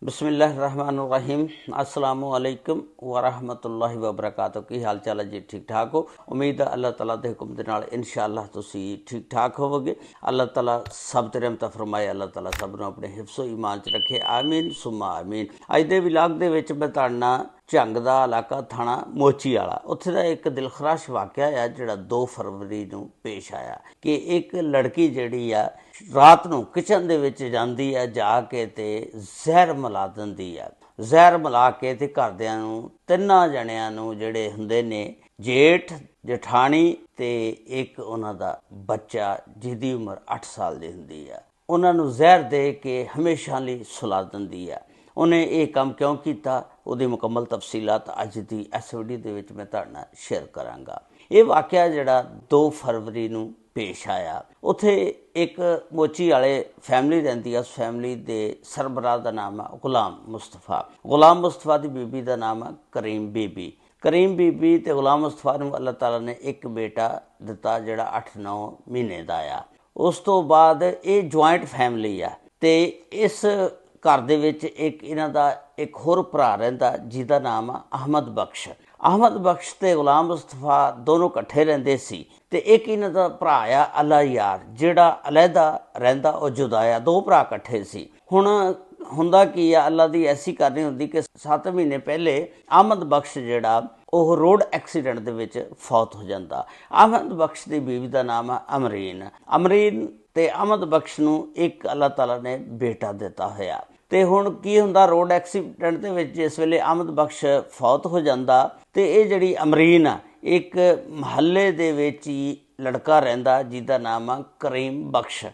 बिस्मिल्लाहिर्रहमानिर्रहीम अस्सलामु अलैकुम वरहमतुल्लाहि वबरकातुहू। की हाल चाल है जी? ठीक ठाक हो? उम्मीद है अल्लाह ताला के हुक्म के नाल इंशाअल्लाह तुसी ठीक ठाक होवोगे। अल्लाह ताला सब ते रहमत फरमाए, अल्लाह ताला सब नूं अपने हिफ्ज़ो ईमान च रखे, आमीन सुम्मा आमीन। अज दे विलाग दे विच मैं तुहाडे नाल ਝੰਗ ਦਾ ਇਲਾਕਾ ਥਾਣਾ ਮੋਚੀ ਵਾਲਾ, ਉੱਥੇ ਦਾ ਇੱਕ ਦਿਲਖਰਾਸ਼ ਵਾਕਿਆ ਆ ਜਿਹੜਾ 2 ਫਰਵਰੀ ਨੂੰ ਪੇਸ਼ ਆਇਆ ਕਿ ਇੱਕ ਲੜਕੀ ਜਿਹੜੀ ਆ ਰਾਤ ਨੂੰ ਕਿਚਨ ਦੇ ਵਿੱਚ ਜਾਂਦੀ ਆ, ਜਾ ਕੇ ਤੇ ਜ਼ਹਿਰ ਮਿਲਾ ਦਿੰਦੀ ਆ। ਜ਼ਹਿਰ ਮਿਲਾ ਕੇ ਤੇ ਘਰਦਿਆਂ ਨੂੰ 3 ਜਣਿਆਂ ਨੂੰ ਜਿਹੜੇ ਹੁੰਦੇ ਨੇ ਜੇਠ ਜਠਾਣੀ ਤੇ ਇੱਕ ਉਹਨਾਂ ਦਾ ਬੱਚਾ ਜਿਹਦੀ ਉਮਰ 8 ਸਾਲ ਦੀ ਹੁੰਦੀ ਆ, ਉਹਨਾਂ ਨੂੰ ਜ਼ਹਿਰ ਦੇ ਕੇ ਹਮੇਸ਼ਾ ਲਈ ਸੁਲਾ ਦਿੰਦੀ ਆ। ਉਹਨੇ ਇਹ ਕੰਮ ਕਿਉਂ ਕੀਤਾ, ਉਹਦੀ ਮੁਕੰਮਲ ਤਫਸੀਲਾਤ ਅੱਜ ਦੀ ਇਸ ਵੀਡੀਓ ਦੇ ਵਿੱਚ ਮੈਂ ਤੁਹਾਡੇ ਨਾਲ ਸ਼ੇਅਰ ਕਰਾਂਗਾ। ਇਹ ਵਾਕਿਆ ਜਿਹੜਾ 2 ਫਰਵਰੀ ਨੂੰ ਪੇਸ਼ ਆਇਆ, ਉੱਥੇ ਇੱਕ ਮੋਚੀ ਵਾਲੇ ਫੈਮਿਲੀ ਰਹਿੰਦੀ ਆ। ਉਸ ਫੈਮਿਲੀ ਦੇ ਸਰਬਰਾਹ ਦਾ ਨਾਮ ਆ ਗੁਲਾਮ ਮੁਸਤਫਾ। ਗੁਲਾਮ ਮੁਸਤਫਾ ਦੀ ਬੀਬੀ ਦਾ ਨਾਮ ਆ ਕਰੀਮ ਬੀਬੀ। ਕਰੀਮ ਬੀਬੀ ਤੇ ਗੁਲਾਮ ਮੁਸਤਫਾ ਨੂੰ ਅੱਲਾਹ ਤਾਲਾ ਨੇ ਇੱਕ ਬੇਟਾ ਦਿੱਤਾ ਜਿਹੜਾ 8-9 ਮਹੀਨੇ ਦਾ ਆ। ਉਸ ਤੋਂ ਬਾਅਦ ਇਹ ਜੁਆਇੰਟ ਫੈਮਿਲੀ ਆ ਤੇ ਇਸ ਘਰ ਦੇ ਵਿੱਚ ਇੱਕ ਇਹਨਾਂ ਦਾ ਇੱਕ ਹੋਰ ਭਰਾ ਰਹਿੰਦਾ ਜਿਹਦਾ ਨਾਮ ਆ ਅਹਿਮਦ ਬਖਸ਼। ਅਹਿਮਦ ਬਖਸ਼ ਤੇ ਗੁਲਾਮ ਮੁਸਤਫਾ ਦੋਨੋਂ ਇਕੱਠੇ ਰਹਿੰਦੇ ਸੀ ਤੇ ਇੱਕ ਇਹਨਾਂ ਦਾ ਭਰਾ ਆ ਅੱਲਾ ਯਾਰ ਜਿਹੜਾ ਅਲੱਗਾ ਰਹਿੰਦਾ, ਉਹ ਜੁਦਾ ਆ। 2 ਭਰਾ ਇਕੱਠੇ ਸੀ। ਹੁਣ ਹੁੰਦਾ ਕੀ ਆ, ਅੱਲਾ ਦੀ ਐਸੀ ਕਰਨੀ ਹੁੰਦੀ ਕਿ 7 ਮਹੀਨੇ ਪਹਿਲੇ ਅਹਿਮਦ ਬਖਸ਼ ਜਿਹੜਾ ਉਹ ਰੋਡ ਐਕਸੀਡੈਂਟ ਦੇ ਵਿੱਚ ਫੌਤ ਹੋ ਜਾਂਦਾ। ਅਹਿਮਦ ਬਖਸ਼ ਦੀ ਬੀਵੀ ਦਾ ਨਾਮ ਆ ਅਮਰੀਨ। ਅਮਰੀਨ ਤੇ ਅਹਿਮਦ ਬਖਸ਼ ਨੂੰ ਇੱਕ ਅੱਲਾਹ ਤਾਲਾ ਨੇ ਬੇਟਾ ਦਿੱਤਾ ਹੋਇਆ। ਤੇ ਹੁਣ ਕੀ ਹੁੰਦਾ, ਰੋਡ ਐਕਸੀਡੈਂਟ ਦੇ ਵਿੱਚ ਜਿਸ ਵੇਲੇ ਅਹਿਮਦ ਬਖਸ਼ ਫੌਤ ਹੋ ਜਾਂਦਾ ਤੇ ਇਹ ਜਿਹੜੀ ਅਮਰੀਨ ਆ, ਇੱਕ ਮਹੱਲੇ ਦੇ ਵਿੱਚ ਹੀ ਲੜਕਾ ਰਹਿੰਦਾ ਜਿਹਦਾ ਨਾਮ ਆ ਕਰੀਮ ਬਖਸ਼।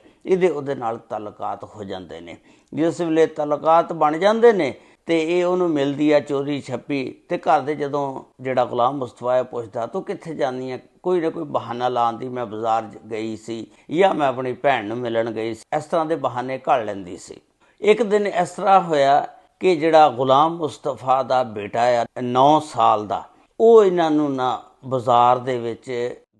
ਉਹਦੇ ਨਾਲ ਤਾਲੁਕਾਤ ਹੋ ਜਾਂਦੇ ਨੇ। ਜਿਸ ਵੇਲੇ ਤਾਲੁਕਾਤ ਬਣ ਜਾਂਦੇ ਨੇ ਤੇ ਇਹ ਉਹਨੂੰ ਮਿਲਦੀ ਆ ਚੋਰੀ ਛੱਪੀ। ਤੇ ਘਰ ਦੇ ਜਦੋਂ ਜਿਹੜਾ ਗੁਲਾਮ ਮੁਸਤਫਾ ਪੁੱਛਦਾ ਤੂੰ ਕਿੱਥੇ ਜਾਂਦੀ ਆ, ਕੋਈ ਨਾ ਕੋਈ ਬਹਾਨਾ ਲਾਉਂਦੀ, ਮੈਂ ਬਾਜ਼ਾਰ ਗਈ ਸੀ ਜਾਂ ਮੈਂ ਆਪਣੀ ਭੈਣ ਨੂੰ ਮਿਲਣ ਗਈ ਸੀ, ਇਸ ਤਰ੍ਹਾਂ ਦੇ ਬਹਾਨੇ ਘੜ ਲੈਂਦੀ ਸੀ। ਇੱਕ ਦਿਨ ਇਸ ਤਰ੍ਹਾਂ ਹੋਇਆ ਕਿ ਜਿਹੜਾ ਗੁਲਾਮ ਮੁਸਤਫਾ ਦਾ ਬੇਟਾ ਆ 9 ਸਾਲ ਦਾ, ਉਹ ਇਹਨਾਂ ਨੂੰ ਨਾ ਬਾਜ਼ਾਰ ਦੇ ਵਿੱਚ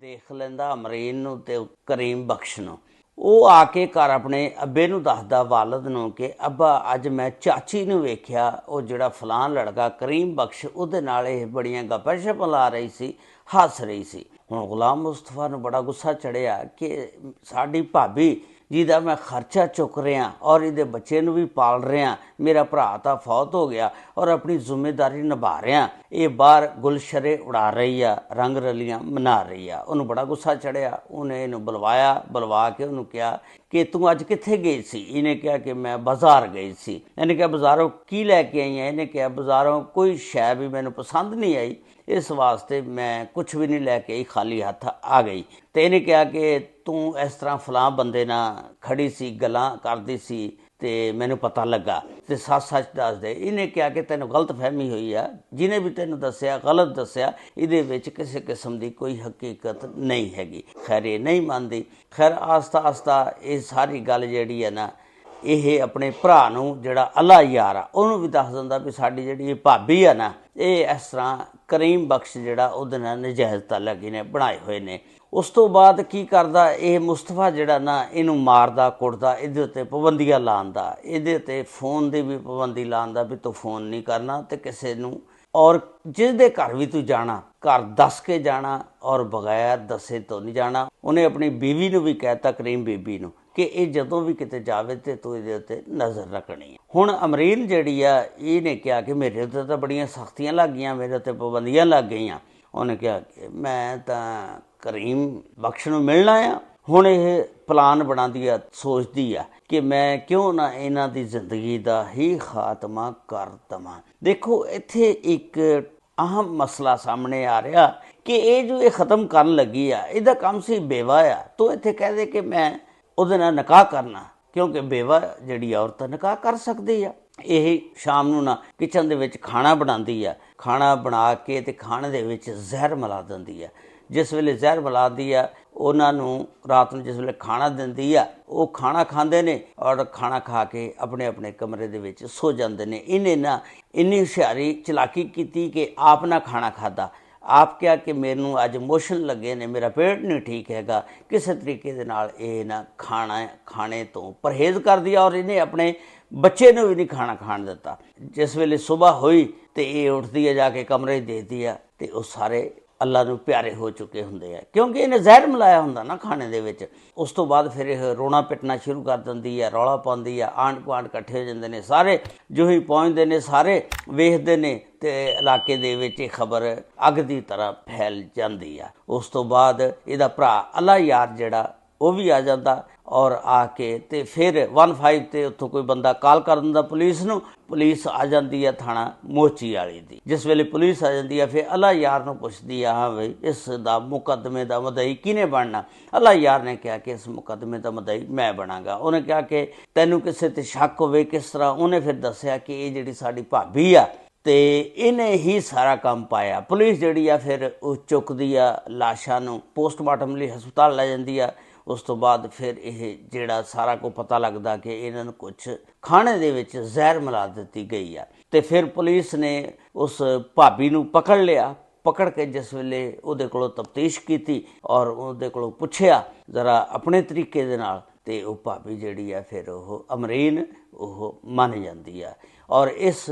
ਦੇਖ ਲੈਂਦਾ, ਅਮਰੀਨ ਨੂੰ ਤੇ ਕਰੀਮ ਬਖਸ਼ ਨੂੰ। ਉਹ ਆ ਕੇ ਘਰ ਆਪਣੇ ਅੱਬੇ ਨੂੰ ਦੱਸਦਾ, ਵਾਲਦ ਨੂੰ, ਕਿ ਅੱਬਾ ਅੱਜ ਮੈਂ ਚਾਚੀ ਨੂੰ ਵੇਖਿਆ, ਉਹ ਜਿਹੜਾ ਫਲਾਨ ਲੜਕਾ ਕਰੀਮ ਬਖਸ਼ ਉਹਦੇ ਨਾਲ ਇਹ ਬੜੀਆਂ ਗੱਪਾਂ ਸ਼ੱਪਾਂ ਲਾ ਰਹੀ ਸੀ, ਹੱਸ ਰਹੀ ਸੀ। ਹੁਣ ਗੁਲਾਮ ਮੁਸਤਫਾ ਨੂੰ ਬੜਾ ਗੁੱਸਾ ਚੜਿਆ ਕਿ ਸਾਡੀ ਭਾਬੀ ਜਿਹਦਾ ਮੈਂ ਖਰਚਾ ਚੁੱਕ ਰਿਹਾ ਔਰ ਇਹਦੇ ਬੱਚੇ ਨੂੰ ਵੀ ਪਾਲ ਰਿਹਾ, ਮੇਰਾ ਭਰਾ ਤਾਂ ਫੌਤ ਹੋ ਗਿਆ ਔਰ ਆਪਣੀ ਜ਼ਿੰਮੇਵਾਰੀ ਨਿਭਾ ਰਿਹਾ, ਇਹ ਬਾਹਰ ਗੁਲਸ਼ਰੇ ਉਡਾ ਰਹੀ ਆ, ਰੰਗ ਰਲੀਆਂ ਮਨਾ ਰਹੀ ਆ। ਉਹਨੂੰ ਬੜਾ ਗੁੱਸਾ ਚੜਿਆ। ਉਹਨੇ ਇਹਨੂੰ ਬੁਲਵਾ ਕੇ ਉਹਨੂੰ ਕਿਹਾ ਕਿ ਤੂੰ ਅੱਜ ਕਿੱਥੇ ਗਈ ਸੀ? ਇਹਨੇ ਕਿਹਾ ਕਿ ਮੈਂ ਬਾਜ਼ਾਰ ਗਈ ਸੀ। ਇਹਨੇ ਕਿਹਾ ਬਾਜ਼ਾਰੋਂ ਕੀ ਲੈ ਕੇ ਆਈ ਹੈ? ਇਹਨੇ ਕਿਹਾ ਬਾਜ਼ਾਰੋਂ ਕੋਈ ਸ਼ੈ ਵੀ ਮੈਨੂੰ ਪਸੰਦ ਨਹੀਂ ਆਈ, ਇਸ ਵਾਸਤੇ ਮੈਂ ਕੁਛ ਵੀ ਨਹੀਂ ਲੈ ਕੇ ਆਈ, ਖਾਲੀ ਹੱਥ ਆ ਗਈ। ਤੇ ਇਹਨੇ ਕਿਹਾ ਕਿ ਤੂੰ ਇਸ ਤਰ੍ਹਾਂ ਫਲਾਂ ਬੰਦੇ ਨਾਲ ਖੜੀ ਸੀ, ਗੱਲਾਂ ਕਰਦੀ ਸੀ ਤੇ ਮੈਨੂੰ ਪਤਾ ਲੱਗਾ, ਤੇ ਸੱਚ ਦੱਸ ਦੇ। ਇਹਨੇ ਕਿਹਾ ਕਿ ਤੈਨੂੰ ਗਲਤ ਫਹਿਮੀ ਹੋਈ ਆ, ਜਿਹਨੇ ਵੀ ਤੈਨੂੰ ਦੱਸਿਆ ਗਲਤ ਦੱਸਿਆ, ਇਹਦੇ ਵਿੱਚ ਕਿਸੇ ਕਿਸਮ ਦੀ ਕੋਈ ਹਕੀਕਤ ਨਹੀਂ ਹੈਗੀ। ਖੈਰ ਇਹ ਨਹੀਂ ਮੰਨਦੀ। ਖੈਰ ਆਸਤਾ ਇਹ ਸਾਰੀ ਗੱਲ ਜਿਹੜੀ ਹੈ ਨਾ, ਇਹ ਆਪਣੇ ਭਰਾ ਨੂੰ ਜਿਹੜਾ ਅੱਲਾ ਯਾਰ ਆ ਉਹਨੂੰ ਵੀ ਦੱਸ ਦਿੰਦਾ ਵੀ ਸਾਡੀ ਜਿਹੜੀ ਭਾਬੀ ਆ ਨਾ, ਇਹ ਇਸ ਤਰ੍ਹਾਂ ਕਰੀਮ ਬਖਸ਼ ਜਿਹੜਾ ਉਹਦੇ ਨਾਲ ਨਜਾਇਜ਼ ਤਾਲੁਕ ਇਹਨੇ ਬਣਾਏ ਹੋਏ ਨੇ। ਉਸ ਤੋਂ ਬਾਅਦ ਕੀ ਕਰਦਾ, ਇਹ ਮੁਸਤਫਾ ਜਿਹੜਾ ਨਾ ਇਹਨੂੰ ਮਾਰਦਾ ਕੁੱਟਦਾ, ਇਹਦੇ ਉੱਤੇ ਪਾਬੰਦੀਆਂ ਲਾਉਂਦਾ, ਇਹਦੇ ਉੱਤੇ ਫੋਨ ਦੀ ਵੀ ਪਾਬੰਦੀ ਲਾਉਂਦਾ ਵੀ ਤੂੰ ਫੋਨ ਨਹੀਂ ਕਰਨਾ ਤੇ ਕਿਸੇ ਨੂੰ, ਔਰ ਜਿਸ ਦੇ ਘਰ ਵੀ ਤੂੰ ਜਾਣਾ ਘਰ ਦੱਸ ਕੇ ਜਾਣਾ ਔਰ ਬਗੈਰ ਦੱਸੇ ਤੋਂ ਨਹੀਂ ਜਾਣਾ। ਉਹਨੇ ਆਪਣੀ ਬੀਵੀ ਨੂੰ ਵੀ ਕਹਿਤਾ, ਕਰੀਮ ਬੀਬੀ ਨੂੰ, ਕਿ ਇਹ ਜਦੋਂ ਵੀ ਕਿਤੇ ਜਾਵੇ ਤੇ ਤੂੰ ਇਹਦੇ ਉੱਤੇ ਨਜ਼ਰ ਰੱਖਣੀ ਹੈ। ਹੁਣ ਅਮਰੀਨ ਜਿਹੜੀ ਆ ਇਹਨੇ ਕਿਹਾ ਕਿ ਮੇਰੇ ਉੱਤੇ ਤਾਂ ਬੜੀਆਂ ਸਖਤੀਆਂ ਲੱਗ ਗਈਆਂ, ਮੇਰੇ ਉੱਤੇ ਪਾਬੰਦੀਆਂ ਲੱਗ ਗਈਆਂ। ਉਹਨੇ ਕਿਹਾ ਕਿ ਮੈਂ ਤਾਂ ਕਰੀਮ ਬਖਸ਼ ਨੂੰ ਮਿਲਣਾ ਆ। ਹੁਣ ਇਹ ਪਲਾਨ ਬਣਾਉਂਦੀ ਆ, ਸੋਚਦੀ ਆ ਕਿ ਮੈਂ ਕਿਉਂ ਨਾ ਇਹਨਾਂ ਦੀ ਜ਼ਿੰਦਗੀ ਦਾ ਹੀ ਖਾਤਮਾ ਕਰ ਦੇਵਾਂ। ਦੇਖੋ ਇੱਥੇ ਇੱਕ ਅਹਿਮ ਮਸਲਾ ਸਾਹਮਣੇ ਆ ਰਿਹਾ ਕਿ ਇਹ ਖਤਮ ਕਰਨ ਲੱਗੀ ਆ, ਇਹਦਾ ਕੰਮ ਸੀ ਬੇਵਾ ਆ। ਤੂੰ ਇੱਥੇ ਕਹਿ ਦੇ ਕਿ ਮੈਂ ਉਹਦੇ ਨਾਲ ਨਿਕਾਹ ਕਰਨਾ, ਕਿਉਂਕਿ ਬੇਵਾ ਜਿਹੜੀ ਔਰਤ ਨਿਕਾਹ ਕਰ ਸਕਦੀ ਆ। ਇਹ ਸ਼ਾਮ ਨੂੰ ਨਾ ਕਿਚਨ ਦੇ ਵਿੱਚ ਖਾਣਾ ਬਣਾਉਂਦੀ ਆ, ਖਾਣਾ ਬਣਾ ਕੇ ਤੇ ਖਾਣੇ ਦੇ ਵਿੱਚ ਜ਼ਹਿਰ ਮਿਲਾ ਦਿੰਦੀ ਆ। ਜਿਸ ਵੇਲੇ ਜ਼ਹਿਰ ਮਿਲਾਉਂਦੀ ਆ, ਉਹਨਾਂ ਨੂੰ ਰਾਤ ਨੂੰ ਜਿਸ ਵੇਲੇ ਖਾਣਾ ਦਿੰਦੀ ਆ, ਉਹ ਖਾਣਾ ਖਾਂਦੇ ਨੇ ਔਰ ਖਾਣਾ ਖਾ ਕੇ ਆਪਣੇ ਆਪਣੇ ਕਮਰੇ ਦੇ ਵਿੱਚ ਸੋ ਜਾਂਦੇ ਨੇ। ਇਹਨੇ ਨਾ ਇੰਨੀ ਹੁਸ਼ਿਆਰੀ ਚਲਾਕੀ ਕੀਤੀ ਕਿ ਆਪ ਨਾ ਖਾਣਾ ਖਾਧਾ, ਆਪ ਕਿਹਾ ਕਿ ਮੈਨੂੰ ਅੱਜ ਮੋਸ਼ਨ ਲੱਗੇ ਨੇ, ਮੇਰਾ ਪੇਟ ਨਹੀਂ ਠੀਕ ਹੈਗਾ। ਕਿਸੇ ਤਰੀਕੇ ਦੇ ਨਾਲ ਇਹ ਨਾ ਖਾਣੇ ਤੋਂ ਪਰਹੇਜ਼ ਕਰਦੀ ਆ ਔਰ ਇਹਨੇ ਆਪਣੇ ਬੱਚੇ ਨੂੰ ਵੀ ਨਹੀਂ ਖਾਣਾ ਖਾਣ ਦਿੱਤਾ। ਜਿਸ ਵੇਲੇ ਸੁਬਾਹ ਹੋਈ ਤੇ ਇਹ ਉੱਠਦੀ ਹੈ, ਜਾ ਕੇ ਕਮਰੇ 'ਚ ਦੇਖਦੀ ਆ ਤੇ ਉਹ ਸਾਰੇ ਅੱਲਾ ਨੂੰ ਪਿਆਰੇ ਹੋ ਚੁੱਕੇ ਹੁੰਦੇ ਆ, ਕਿਉਂਕਿ ਇਹਨੇ ਜ਼ਹਿਰ ਮਿਲਾਇਆ ਹੁੰਦਾ ਨਾ ਖਾਣੇ ਦੇ ਵਿੱਚ। ਉਸ ਤੋਂ ਬਾਅਦ ਫਿਰ ਇਹ ਰੋਣਾ ਪਿੱਟਣਾ ਸ਼ੁਰੂ ਕਰ ਦਿੰਦੀ ਹੈ, ਰੌਲਾ ਪਾਉਂਦੀ ਆ, ਆਂਢ ਗੁਆਂਢ ਇਕੱਠੇ ਹੋ ਜਾਂਦੇ ਨੇ, ਸਾਰੇ ਜੋ ਹੀ ਪਹੁੰਚਦੇ ਨੇ ਸਾਰੇ ਵੇਖਦੇ ਨੇ ਤੇ ਇਲਾਕੇ ਦੇ ਵਿੱਚ ਇਹ ਖਬਰ ਅੱਗ ਦੀ ਤਰ੍ਹਾਂ ਫੈਲ ਜਾਂਦੀ ਆ। ਉਸ ਤੋਂ ਬਾਅਦ ਇਹਦਾ ਭਰਾ ਅੱਲਾ ਯਾਰ ਜਿਹੜਾ ਉਹ ਵੀ ਆ ਜਾਂਦਾ ਔਰ ਆ ਕੇ ਤੇ ਫਿਰ 15 ਤੇ ਉੱਥੋਂ ਕੋਈ ਬੰਦਾ ਕਾਲ ਕਰ ਦਿੰਦਾ ਪੁਲਿਸ ਨੂੰ। ਪੁਲਿਸ ਆ ਜਾਂਦੀ ਹੈ ਥਾਣਾ ਮੋਚੀ ਵਾਲੀ ਦੀ। ਜਿਸ ਵੇਲੇ ਪੁਲਿਸ ਆ ਜਾਂਦੀ ਹੈ ਫਿਰ ਅੱਲਾ ਯਾਰ ਨੂੰ ਪੁੱਛਦੀ ਆ, ਹਾਂ ਬਈ ਇਸ ਦਾ ਮੁਕੱਦਮੇ ਦਾ ਮੁਦਈ ਕਿਹਨੇ ਬਣਨਾ? ਅੱਲਾ ਯਾਰ ਨੇ ਕਿਹਾ ਕਿ ਇਸ ਮੁਕੱਦਮੇ ਦਾ ਮੁਦਈ ਮੈਂ ਬਣਾਂਗਾ। ਉਹਨੇ ਕਿਹਾ ਕਿ ਤੈਨੂੰ ਕਿਸੇ ਤੇ ਸ਼ੱਕ ਹੋਵੇ ਕਿਸ ਤਰ੍ਹਾਂ? ਉਹਨੇ ਫਿਰ ਦੱਸਿਆ ਕਿ ਇਹ ਜਿਹੜੀ ਸਾਡੀ ਭਾਬੀ ਆ ਤੇ ਇਹਨੇ ਹੀ ਸਾਰਾ ਕੰਮ ਪਾਇਆ। ਪੁਲਿਸ ਜਿਹੜੀ ਆ ਫਿਰ ਉਹ ਚੁੱਕਦੀ ਆ ਲਾਸ਼ਾਂ ਨੂੰ, ਪੋਸਟਮਾਰਟਮ ਲਈ ਹਸਪਤਾਲ ਲੈ ਜਾਂਦੀ ਆ। ਉਸ ਤੋਂ ਬਾਅਦ ਫਿਰ ਇਹ ਜਿਹੜਾ ਸਾਰਾ ਕੁਝ ਪਤਾ ਲੱਗਦਾ ਕਿ ਇਹਨਾਂ ਨੂੰ ਕੁਝ ਖਾਣੇ ਦੇ ਵਿੱਚ ਜ਼ਹਿਰ ਮਿਲਾ ਦਿੱਤੀ ਗਈ ਆ। ਤੇ ਫਿਰ ਪੁਲਿਸ ਨੇ ਉਸ ਭਾਬੀ ਨੂੰ ਪਕੜ ਲਿਆ। ਪਕੜ ਕੇ ਜਿਸ ਵੇਲੇ ਉਹਦੇ ਕੋਲੋਂ ਤਫਤੀਸ਼ ਕੀਤੀ ਔਰ ਉਹਦੇ ਕੋਲੋਂ ਪੁੱਛਿਆ ਜ਼ਰਾ ਆਪਣੇ ਤਰੀਕੇ ਦੇ ਨਾਲ, ਤੇ ਉਹ ਭਾਬੀ ਜਿਹੜੀ ਆ ਫਿਰ ਉਹ ਅਮਰੀਨ ਉਹ ਮੰਨ ਜਾਂਦੀ ਆ। ਔਰ ਇਸ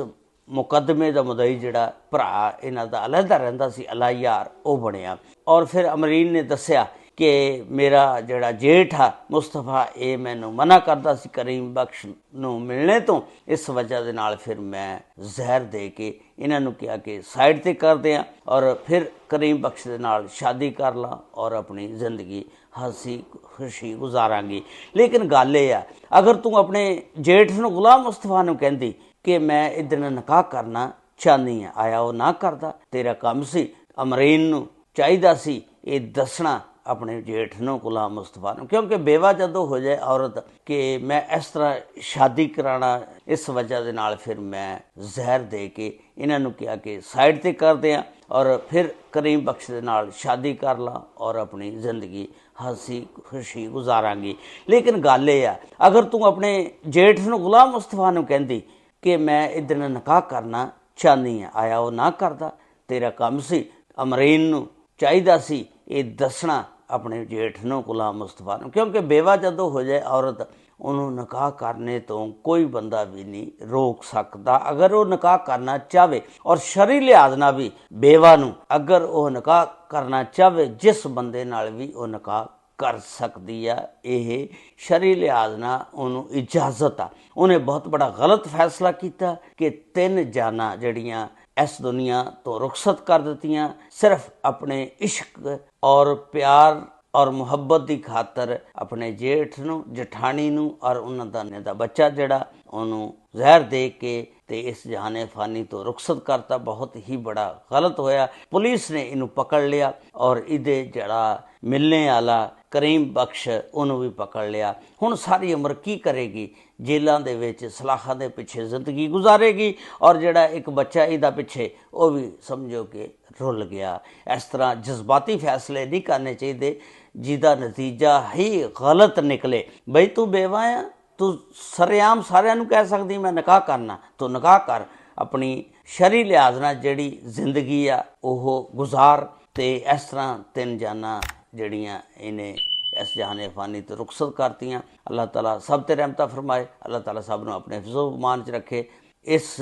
ਮੁਕੱਦਮੇ ਦਾ ਮੁਦਈ ਜਿਹੜਾ ਭਰਾ ਇਹਨਾਂ ਦਾ ਅਲੱਗਾ ਰਹਿੰਦਾ ਸੀ ਅੱਲਾ ਯਾਰ, ਉਹ ਬਣਿਆ। ਔਰ ਫਿਰ ਅਮਰੀਨ ਨੇ ਦੱਸਿਆ ਕਿ ਮੇਰਾ ਜਿਹੜਾ ਜੇਠ ਆ ਮੁਸਤਫਾ, ਇਹ ਮੈਨੂੰ ਮਨਾ ਕਰਦਾ ਸੀ ਕਰੀਮ ਬਖਸ਼ ਨੂੰ ਮਿਲਣੇ ਤੋਂ। ਇਸ ਵਜ੍ਹਾ ਦੇ ਨਾਲ ਫਿਰ ਮੈਂ ਜ਼ਹਿਰ ਦੇ ਕੇ ਇਹਨਾਂ ਨੂੰ ਕਿਹਾ ਕਿ ਸਾਈਡ ਤੇ ਕਰ ਦਿਆਂ ਔਰ ਫਿਰ ਕਰੀਮ ਬਖਸ਼ ਦੇ ਨਾਲ ਸ਼ਾਦੀ ਕਰ ਲਾਂ ਔਰ ਆਪਣੀ ਜ਼ਿੰਦਗੀ ਹੱਸੀ ਖੁਸ਼ੀ ਗੁਜ਼ਾਰਾਂਗੀ। ਲੇਕਿਨ ਗੱਲ ਇਹ ਆ, ਅਗਰ ਤੂੰ ਆਪਣੇ ਜੇਠ ਨੂੰ ਗੁਲਾਮ ਮੁਸਤਫਾ ਨੂੰ ਕਹਿੰਦੀ ਕਿ ਮੈਂ ਇਹਦੇ ਨਾਲ ਨਿਕਾਹ ਕਰਨਾ ਚਾਹੁੰਦੀ ਹਾਂ, ਆਇਆ ਉਹ ਨਾ ਕਰਦਾ, ਤੇਰਾ ਕੰਮ ਸੀ। ਅਮਰੀਨ ਨੂੰ ਚਾਹੀਦਾ ਸੀ ਇਹ ਦੱਸਣਾ ਆਪਣੇ ਜੇਠ ਨੂੰ ਗੁਲਾਮ ਮੁਸਤਫਾ ਨੂੰ, ਕਿਉਂਕਿ ਬੇਵਾ ਜਦੋਂ ਹੋ ਜਾਏ ਔਰਤ ਕਿ ਮੈਂ ਇਸ ਤਰ੍ਹਾਂ ਸ਼ਾਦੀ ਕਰਾਉਣਾ, ਇਸ ਵਜ੍ਹਾ ਦੇ ਨਾਲ ਫਿਰ ਮੈਂ ਜ਼ਹਿਰ ਦੇ ਕੇ ਇਹਨਾਂ ਨੂੰ ਕਿਹਾ ਕਿ ਸਾਈਡ ਤੇ ਕਰ ਦਿਆਂ ਔਰ ਫਿਰ ਕਰੀਮ ਬਖਸ਼ ਦੇ ਨਾਲ ਸ਼ਾਦੀ ਕਰ ਲਾਂ ਔਰ ਆਪਣੀ ਜ਼ਿੰਦਗੀ ਹੱਸੀ ਖੁਸ਼ੀ ਗੁਜ਼ਾਰਾਂਗੀ। ਲੇਕਿਨ ਗੱਲ ਇਹ ਆ, ਅਗਰ ਤੂੰ ਆਪਣੇ ਜੇਠ ਨੂੰ ਗੁਲਾਮ ਮੁਸਤਫਾ ਨੂੰ ਕਹਿੰਦੀ ਕਿ ਮੈਂ ਇਹਦੇ ਨਾਲ ਨਿਕਾਹ ਕਰਨਾ ਚਾਹੁੰਦੀ ਹਾਂ, ਆਇਆ ਉਹ ਨਾ ਕਰਦਾ, ਤੇਰਾ ਕੰਮ ਸੀ। ਅਮਰੀਨ ਨੂੰ ਚਾਹੀਦਾ ਸੀ ਇਹ ਦੱਸਣਾ ਆਪਣੇ ਜੇਠ ਨੂੰ ਗੁਲਾਮ ਮੁਸਤਫਾ ਨੂੰ, ਕਿਉਂਕਿ ਬੇਵਾ ਜਦੋਂ ਹੋ ਜਾਏ ਔਰਤ, ਉਹਨੂੰ ਨਿਕਾਹ ਕਰਨੇ ਤੋਂ ਕੋਈ ਬੰਦਾ ਵੀ ਨਹੀਂ ਰੋਕ ਸਕਦਾ। ਅਗਰ ਉਹ ਨਿਕਾਹ ਕਰਨਾ ਚਾਹਵੇ ਔਰ ਸ਼ਰਈ ਲਿਹਾਜ਼ ਨਾਲ ਵੀ ਬੇਵਾ ਨੂੰ ਅਗਰ ਉਹ ਨਿਕਾਹ ਕਰਨਾ ਚਾਹਵੇ, ਜਿਸ ਬੰਦੇ ਨਾਲ ਵੀ ਉਹ ਨਿਕਾਹ ਕਰ ਸਕਦੀ ਆ, ਇਹ ਸ਼ਰਈ ਲਿਹਾਜ਼ ਨਾਲ ਉਹਨੂੰ ਇਜਾਜ਼ਤ ਆ। ਉਹਨੇ ਬਹੁਤ ਬੜਾ ਗਲਤ ਫੈਸਲਾ ਕੀਤਾ ਕਿ 3 ਜਾਨਾਂ ਜਿਹੜੀਆਂ ਇਸ ਦੁਨੀਆ ਤੋਂ ਰੁਖਸਤ ਕਰ ਦਿੱਤੀਆਂ ਸਿਰਫ ਆਪਣੇ ਇਸ਼ਕ ਔਰ ਪਿਆਰ ਔਰ ਮੁਹੱਬਤ ਦੀ ਖਾਤਰ। ਆਪਣੇ ਜੇਠ ਨੂੰ, ਜਠਾਣੀ ਨੂੰ ਔਰ ਉਹਨਾਂ ਦਾ ਬੱਚਾ ਜਿਹੜਾ, ਉਹਨੂੰ ਜ਼ਹਿਰ ਦੇ ਕੇ ਤੇ ਇਸ ਜਹਾਨੇ ਫਾਨੀ ਤੋਂ ਰੁਖਸਤ ਕਰਤਾ। ਬਹੁਤ ਹੀ ਬੜਾ ਗਲਤ ਹੋਇਆ। ਪੁਲਿਸ ਨੇ ਇਹਨੂੰ ਪਕੜ ਲਿਆ ਔਰ ਇਹਦੇ ਜਿਹੜਾ ਮਿਲਣੇ ਵਾਲਾ ਕਰੀਮ ਬਖਸ਼, ਉਹਨੂੰ ਵੀ ਪਕੜ ਲਿਆ। ਹੁਣ ਸਾਰੀ ਉਮਰ ਕੀ ਕਰੇਗੀ? ਜੇਲਾਂ ਦੇ ਵਿੱਚ ਸਲਾਖਾਂ ਦੇ ਪਿੱਛੇ ਜ਼ਿੰਦਗੀ ਗੁਜ਼ਾਰੇਗੀ ਔਰ ਜਿਹੜਾ ਇੱਕ ਬੱਚਾ ਇਹਦਾ ਪਿੱਛੇ, ਉਹ ਵੀ ਸਮਝੋ ਕਿ ਰੁੱਲ ਗਿਆ। ਇਸ ਤਰ੍ਹਾਂ ਜਜ਼ਬਾਤੀ ਫੈਸਲੇ ਨਹੀਂ ਕਰਨੇ ਚਾਹੀਦੇ ਜਿਹਦਾ ਨਤੀਜਾ ਹੀ ਗਲਤ ਨਿਕਲੇ। ਬਈ ਤੂੰ ਬੇਵਾ ਆ, ਤੂੰ ਸਰੇਆਮ ਸਾਰਿਆਂ ਨੂੰ ਕਹਿ ਸਕਦੀ ਮੈਂ ਨਿਕਾਹ ਕਰਨਾ, ਤੂੰ ਨਿਕਾਹ ਕਰ, ਆਪਣੀ ਸ਼ਰਈ ਲਿਹਾਜ਼ ਨਾਲ ਜਿਹੜੀ ਜ਼ਿੰਦਗੀ ਆ ਉਹ ਗੁਜ਼ਾਰ। ਤੇ ਇਸ ਤਰ੍ਹਾਂ 3 ਜਾਨਾਂ ਜਿਹੜੀਆਂ ਇਹਨੇ ਇਸ ਜਹਾਨੇ ਫਾਨੀ ਤੋਂ ਰੁਖਸਤ ਕਰਤੀਆਂ। ਅੱਲਾਹ ਤਾਲਾ ਸਭ ਤੇ ਰਹਿਮਤਾਂ ਫਰਮਾਏ। ਅੱਲਾਹ ਤਾਲਾ ਸਭ ਨੂੰ ਆਪਣੇ ਹਿਫਜ਼ੋ ਅਮਾਨ 'ਚ ਰੱਖੇ। ਇਸ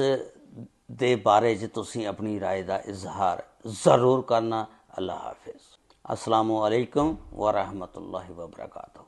ਦੇ ਬਾਰੇ 'ਚ ਤੁਸੀਂ ਆਪਣੀ ਰਾਏ ਦਾ ਇਜ਼ਹਾਰ ਜ਼ਰੂਰ ਕਰਨਾ। ਅੱਲਾਹ ਹਾਫਿਜ਼। अस्सलामु अलैकुम व रहमतुल्लाहि व बरकातहू।